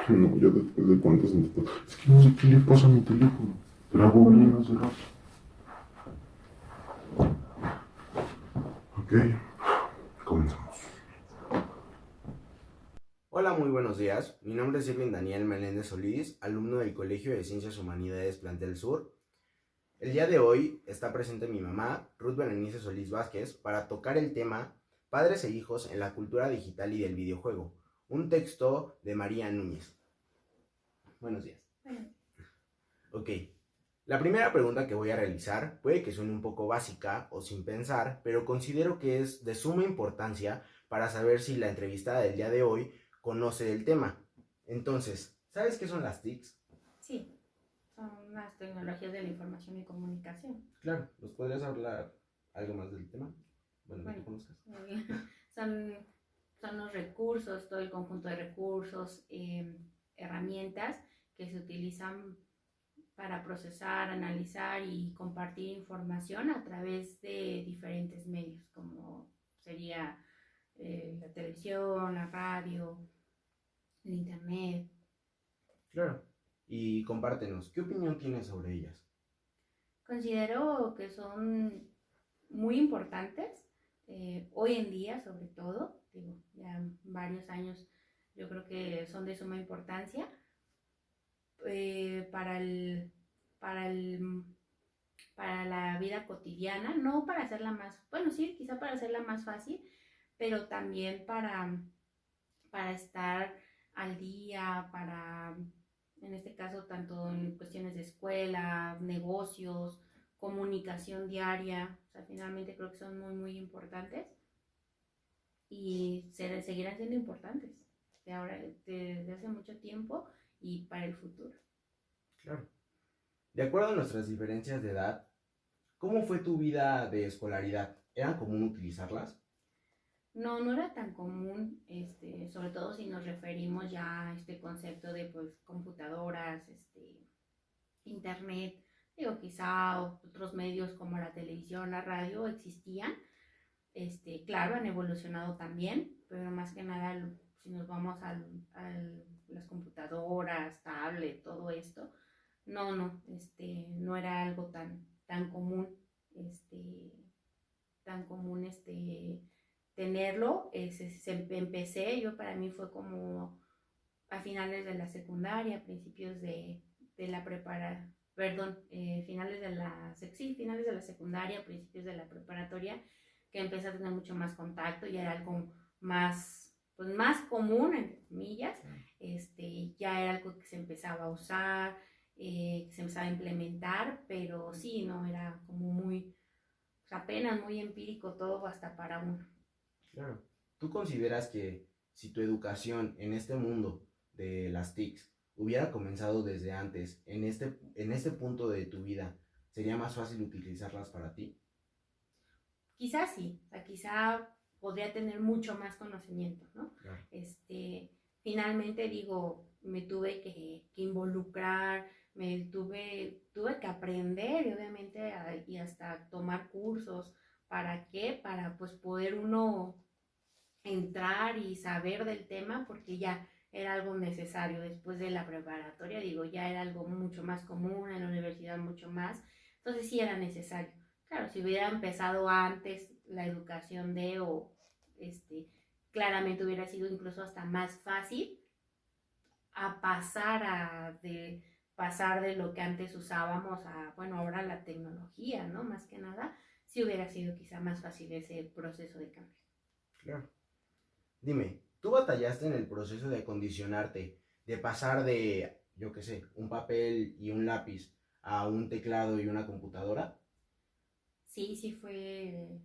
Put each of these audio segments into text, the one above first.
No, ya después de cuántos intentos. Es que no sé qué le pasa a mi teléfono. Grabó bien hace rato. Ok, comenzamos. Hola, muy buenos días. Mi nombre es Irving Daniel Meléndez Solís, alumno del Colegio de Ciencias Humanidades Plantel Sur. El día de hoy está presente mi mamá, Ruth Berenice Solís Vázquez, para tocar el tema Padres e hijos en la cultura digital y del videojuego, un texto de María Núñez. Buenos días. Ok, la primera pregunta que voy a realizar puede que suene un poco básica o sin pensar, pero considero que es de suma importancia para saber si la entrevistada del día de hoy conoce el tema. Entonces, ¿sabes qué son las TICs? Sí, son las tecnologías de la información y comunicación. Claro, ¿nos podrías hablar algo más del tema? Bueno, que tú Bueno, conozcas. son, son los recursos, todo el conjunto de recursos, herramientas que se utilizan para procesar, analizar y compartir información a través de diferentes medios, como sería la televisión, la radio, el internet. Claro. Y compártenos, ¿qué opinión tienes sobre ellas? Considero que son muy importantes, hoy en día sobre todo, digo, ya varios años yo creo que son de suma importancia, para para el, para la vida cotidiana, no para hacerla más, bueno, sí, quizá para hacerla más fácil, pero también para estar al día, en este caso, tanto en cuestiones de escuela, negocios, comunicación diaria, o sea, finalmente creo que son muy, muy importantes y seguirán siendo importantes de ahora, desde hace mucho tiempo y para el futuro. Claro. De acuerdo a nuestras diferencias de edad, ¿cómo fue tu vida de escolaridad? ¿Era común utilizarlas? No, no era tan común, sobre todo si nos referimos ya a este concepto de pues computadoras, internet, digo, quizá otros medios como la televisión, la radio existían, claro, han evolucionado también, pero más que nada, si nos vamos a las computadoras, tablet, todo esto, no era algo tan común, este, tan común, tenerlo. Empecé, yo para mí fue como a finales de la secundaria, principios de la prepara, perdón, finales de la secundaria, principios de la preparatoria, que empecé a tener mucho más contacto y era algo más, pues más común, entre comillas, ya era algo que se empezaba a usar, que se empezaba a implementar, pero sí, no, era como muy, pues apenas muy empírico todo hasta para uno. Claro. ¿Tú consideras que si tu educación en este mundo de las TICs hubiera comenzado desde antes, en este punto de tu vida, sería más fácil utilizarlas para ti? Quizás sí, o sea, quizá podría tener mucho más conocimiento, ¿no? Claro. Finalmente digo, me tuve que involucrar, tuve que aprender y obviamente y hasta tomar cursos. ¿Para qué? Para pues poder uno entrar y saber del tema porque ya era algo necesario después de la preparatoria, digo, ya era algo mucho más común, en la universidad mucho más, entonces sí era necesario. Claro, si hubiera empezado antes la educación este, claramente hubiera sido incluso hasta más fácil a pasar de lo que antes usábamos a, bueno, ahora la tecnología, ¿no? Más que nada, si hubiera sido quizá más fácil ese proceso de cambio. Claro. Dime, ¿tú batallaste en el proceso de acondicionarte, de pasar de, yo qué sé, un papel y un lápiz a un teclado y una computadora? Sí, sí fue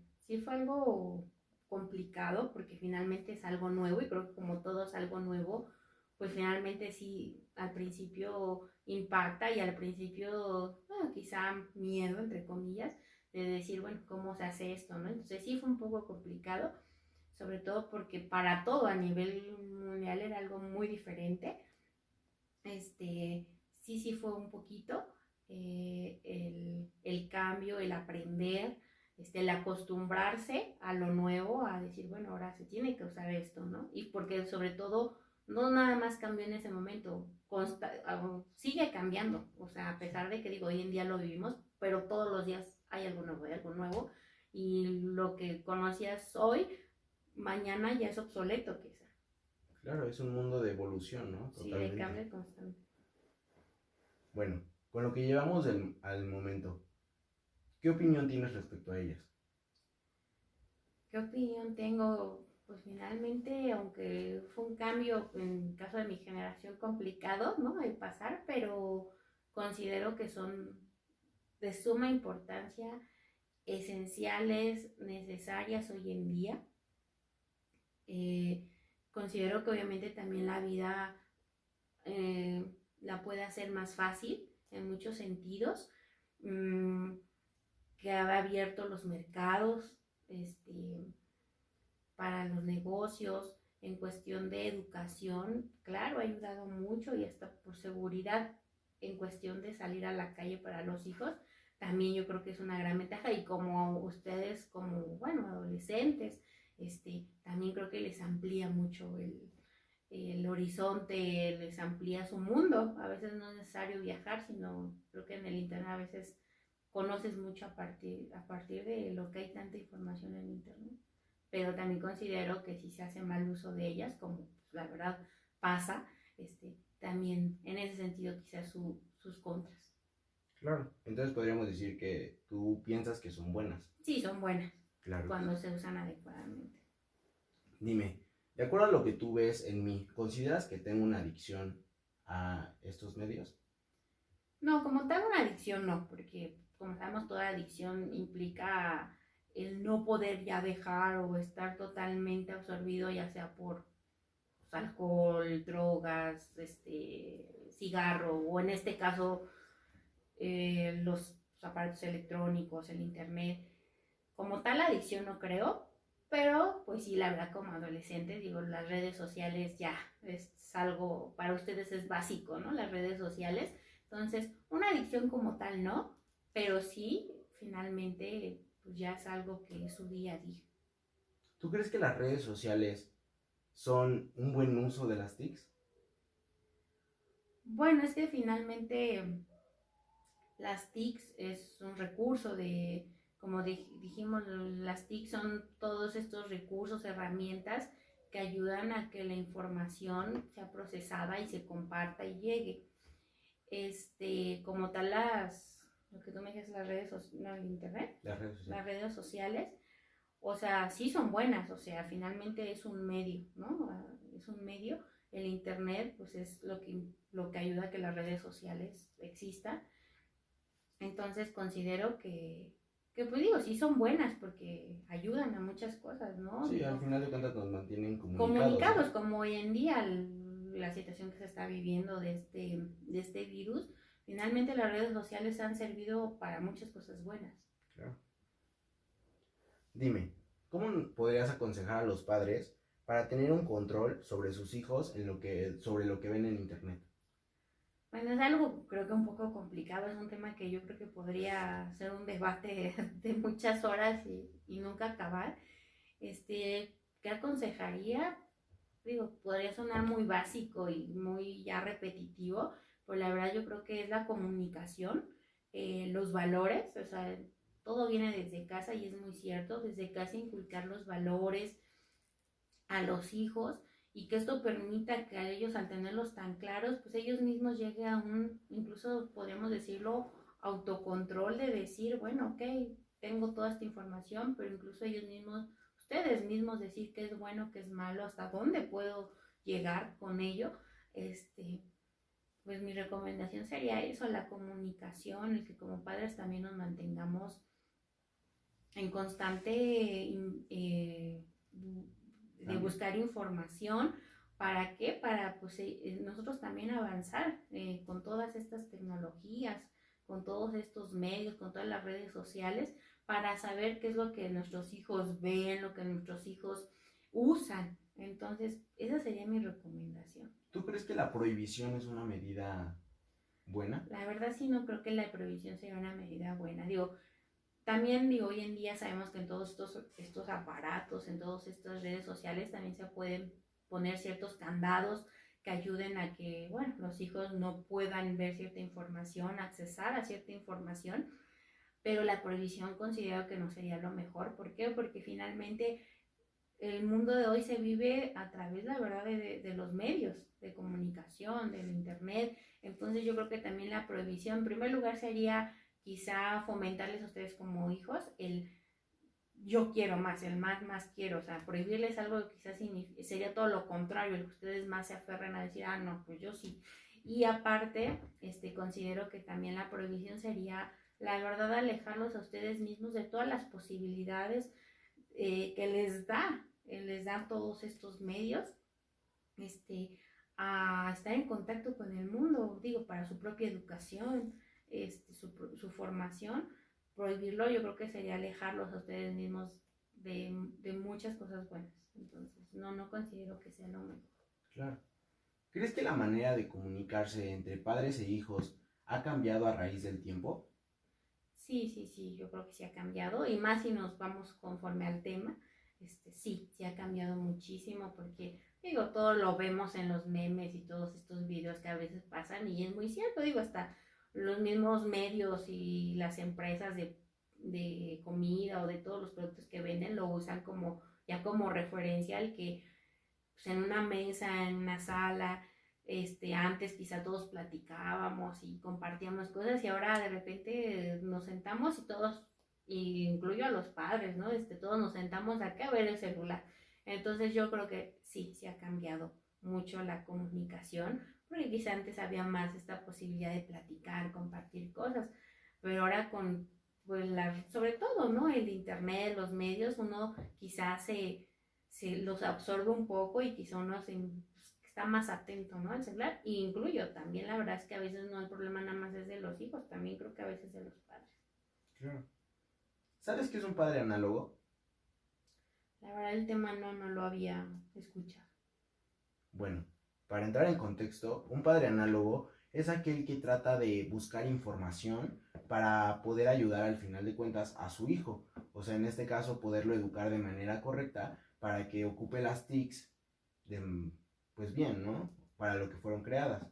algo complicado porque finalmente es algo nuevo y creo que como todo es algo nuevo, pues finalmente sí al principio impacta y al principio, bueno, quizá miedo, entre comillas, de decir, bueno, ¿cómo se hace esto, no? Entonces sí fue un poco complicado, sobre todo porque para todo a nivel mundial era algo muy diferente. Sí fue un poquito, el cambio, el aprender, el acostumbrarse a lo nuevo, a decir, bueno, ahora se tiene que usar esto, ¿no? Y porque sobre todo no nada más cambió en ese momento, sigue cambiando, o sea, a pesar de que digo, hoy en día lo vivimos, pero todos los días hay algo nuevo, y lo que conocías hoy, mañana ya es obsoleto quizá. Claro, es un mundo de evolución, ¿no? Sí, de cambio constante. Bueno, con lo que llevamos al momento, ¿qué opinión tienes respecto a ellas? ¿Qué opinión tengo? Pues finalmente, aunque fue un cambio en caso de mi generación complicado, ¿no? El pasar, pero considero que son de suma importancia, esenciales, necesarias hoy en día. Considero que obviamente también la vida la puede hacer más fácil en muchos sentidos, que ha abierto los mercados, para los negocios, en cuestión de educación, claro, ha ayudado mucho, y hasta por seguridad en cuestión de salir a la calle para los hijos, también yo creo que es una gran ventaja. Y como ustedes, como, bueno, adolescentes, también creo que les amplía mucho el horizonte, les amplía su mundo. A veces no es necesario viajar, sino creo que en el internet a veces conoces mucho a partir de lo que hay tanta información en internet. Pero también considero que si se hace mal uso de ellas, como pues, la verdad pasa, también en ese sentido quizás sus contras. Claro, entonces podríamos decir que tú piensas que son buenas. Sí, son buenas, Claro. cuando se usan adecuadamente. Dime, de acuerdo a lo que tú ves en mí, ¿consideras que tengo una adicción a estos medios? No, como tal una adicción no, porque como sabemos toda adicción implica el no poder ya dejar o estar totalmente absorbido, ya sea por pues, alcohol, drogas, cigarro, o en este caso los aparatos electrónicos, el internet. Como tal adicción no creo, pero pues sí, la verdad, como adolescente, digo, las redes sociales ya es algo, para ustedes es básico, ¿no? Las redes sociales. Entonces, una adicción como tal no, pero sí, finalmente, pues ya es algo que es su día a día. ¿Tú crees que las redes sociales son un buen uso de las TICs? Bueno, es que finalmente las TICs es un recurso como dijimos, las TICs son todos estos recursos, herramientas que ayudan a que la información sea procesada y se comparta y llegue. Como tal lo que tú me dices, las redes sociales, no, el internet, las redes sociales, o sea, sí son buenas, o sea, finalmente es un medio, ¿no? Es un medio, el internet, pues es lo que ayuda a que las redes sociales existan. Entonces considero que pues digo, sí son buenas porque ayudan a muchas cosas, ¿no? Sí, Digo, al final de cuentas nos mantienen comunicados. comunicados, ¿no? como hoy en día la situación que se está viviendo de este virus, finalmente las redes sociales han servido para muchas cosas buenas. Claro. Dime, ¿cómo podrías aconsejar a los padres para tener un control sobre sus hijos sobre lo que ven en internet? Bueno, es algo creo que un poco complicado, es un tema que yo creo que podría ser un debate de muchas horas y nunca acabar. ¿Qué aconsejaría? Digo, podría sonar muy básico y muy ya repetitivo, pero la verdad yo creo que es la comunicación, los valores, o sea, todo viene desde casa y es muy cierto, desde casa inculcar los valores a los hijos, y que esto permita que a ellos, al tenerlos tan claros, pues ellos mismos lleguen a incluso podríamos decirlo, autocontrol de decir, bueno, ok, tengo toda esta información, pero incluso ellos mismos, ustedes mismos decir qué es bueno, qué es malo, hasta dónde puedo llegar con ello. Pues mi recomendación sería eso, la comunicación, el que como padres también nos mantengamos en constante de buscar información. ¿Para qué? Para pues, nosotros también avanzar con todas estas tecnologías, con todos estos medios, con todas las redes sociales, para saber qué es lo que nuestros hijos ven, lo que nuestros hijos usan. Entonces, esa sería mi recomendación. ¿Tú crees que la prohibición es una medida buena? La verdad sí no creo que la prohibición sea una medida buena. Digo, también digo, hoy en día sabemos que en todos estos aparatos, en todas estas redes sociales también se pueden poner ciertos candados que ayuden a que, bueno, los hijos no puedan ver cierta información, accesar a cierta información, pero la prohibición considero que no sería lo mejor. ¿Por qué? Porque finalmente el mundo de hoy se vive a través, la verdad, de los medios de comunicación, del internet. Entonces yo creo que también la prohibición, en primer lugar, sería quizá fomentarles a ustedes como hijos el yo quiero más, el más quiero, o sea, prohibirles algo que quizás sería todo lo contrario, el que ustedes más se aferren a decir, no, pues yo sí. Y aparte, considero que también la prohibición sería, la verdad, alejarlos a ustedes mismos de todas las posibilidades que les da todos estos medios, a estar en contacto con el mundo, digo, para su propia educación, su formación. Prohibirlo yo creo que sería alejarlos a ustedes mismos de muchas cosas buenas. Entonces, no considero que sea lo mejor. Claro. ¿Crees que la manera de comunicarse entre padres e hijos ha cambiado a raíz del tiempo? Sí, yo creo que sí ha cambiado, y más si nos vamos conforme al tema, sí ha cambiado muchísimo, porque, digo, todo lo vemos en los memes y todos estos videos que a veces pasan, y es muy cierto, digo, hasta los mismos medios y las empresas de comida o de todos los productos que venden lo usan ya como referencia al que, pues, en una mesa, en una sala, antes quizá todos platicábamos y compartíamos cosas, y ahora de repente nos sentamos y todos, y incluyo a los padres, ¿no? Todos nos sentamos acá a ver el celular. Entonces yo creo que sí ha cambiado mucho la comunicación, porque quizá antes había más esta posibilidad de platicar, compartir cosas, pero ahora con, pues, sobre todo, ¿no? El internet, los medios, uno quizás se los absorbe un poco, y quizá uno está más atento, ¿no? Al celular, y incluyo también, la verdad es que a veces no, el problema nada más es de los hijos, también creo que a veces de los padres. Claro. ¿Sabes qué es un padre análogo? La verdad el tema no lo había escuchado. Bueno, para entrar en contexto, un padre análogo es aquel que trata de buscar información para poder ayudar al final de cuentas a su hijo. O sea, en este caso, poderlo educar de manera correcta para que ocupe las TICs pues bien, ¿no? Para lo que fueron creadas.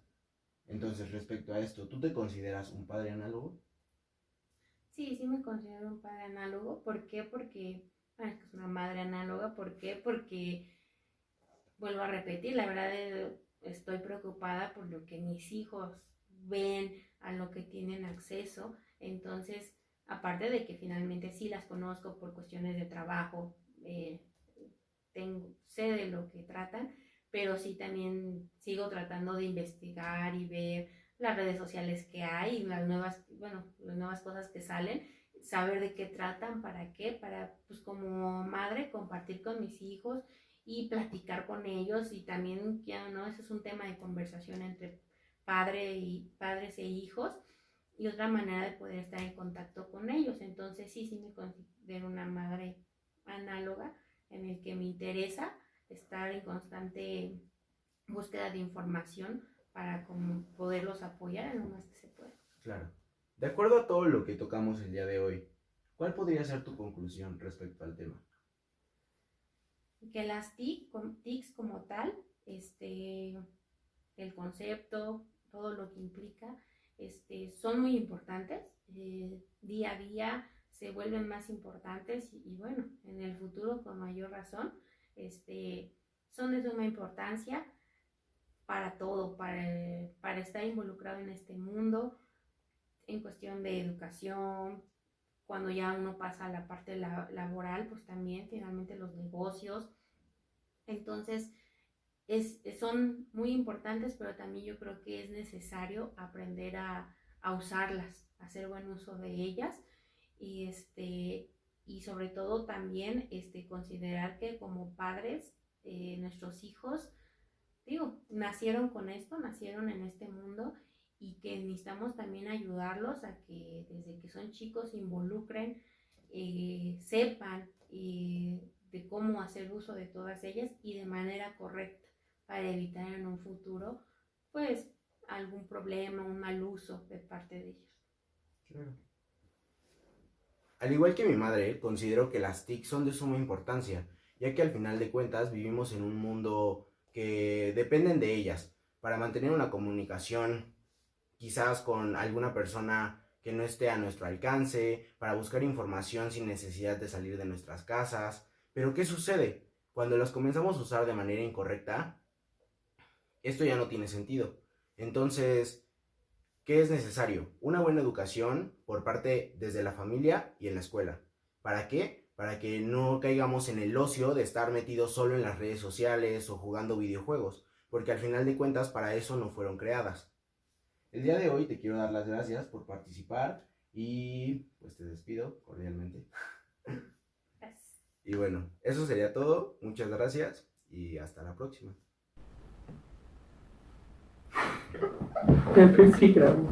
Entonces, respecto a esto, ¿tú te consideras un padre análogo? Sí me considero un padre análogo. ¿Por qué? Porque, bueno, es una madre análoga. ¿Por qué? Porque, vuelvo a repetir, la verdad estoy preocupada por lo que mis hijos ven, a lo que tienen acceso. Entonces, aparte de que finalmente sí las conozco por cuestiones de trabajo, sé de lo que tratan, pero sí también sigo tratando de investigar y ver las redes sociales que hay, las nuevas cosas que salen, saber de qué tratan, para, pues, como madre, compartir con mis hijos y platicar con ellos. Y también, ya no, ese es un tema de conversación entre padres e hijos, y otra manera de poder estar en contacto con ellos. Entonces sí me considero una madre análoga, en el que me interesa estar en constante búsqueda de información para como poderlos apoyar en lo más que se pueda. Claro. De acuerdo a todo lo que tocamos el día de hoy, ¿cuál podría ser tu conclusión respecto al tema? Que las TICs como tal, el concepto, todo lo que implica, son muy importantes. Día a día se vuelven más importantes, y bueno, en el futuro con mayor razón, son de suma importancia para todo, para estar involucrado en este mundo, en cuestión de educación. Cuando ya uno pasa a la parte laboral, pues también finalmente los negocios. Entonces, son muy importantes, pero también yo creo que es necesario aprender a usarlas, a hacer buen uso de ellas, y sobre todo también considerar que como padres, nuestros hijos, digo, nacieron con esto, nacieron en este mundo, y que necesitamos también ayudarlos a que desde que son chicos se involucren, sepan de cómo hacer uso de todas ellas y de manera correcta, para evitar en un futuro, pues, algún problema, un mal uso de parte de ellos. Claro. Al igual que mi madre, considero que las TIC son de suma importancia, ya que al final de cuentas vivimos en un mundo que dependen de ellas. para mantener una comunicación quizás con alguna persona que no esté a nuestro alcance, para buscar información sin necesidad de salir de nuestras casas. Pero ¿qué sucede? Cuando las comenzamos a usar de manera incorrecta, esto ya no tiene sentido. Entonces, ¿qué es necesario? Una buena educación por parte desde la familia y en la escuela. ¿Para qué? Para que no caigamos en el ocio de estar metidos solo en las redes sociales o jugando videojuegos, porque al final de cuentas para eso no fueron creadas. El día de hoy te quiero dar las gracias por participar y pues te despido cordialmente. Gracias. Y bueno, eso sería todo. Muchas gracias y hasta la próxima. Pepe sí grabó.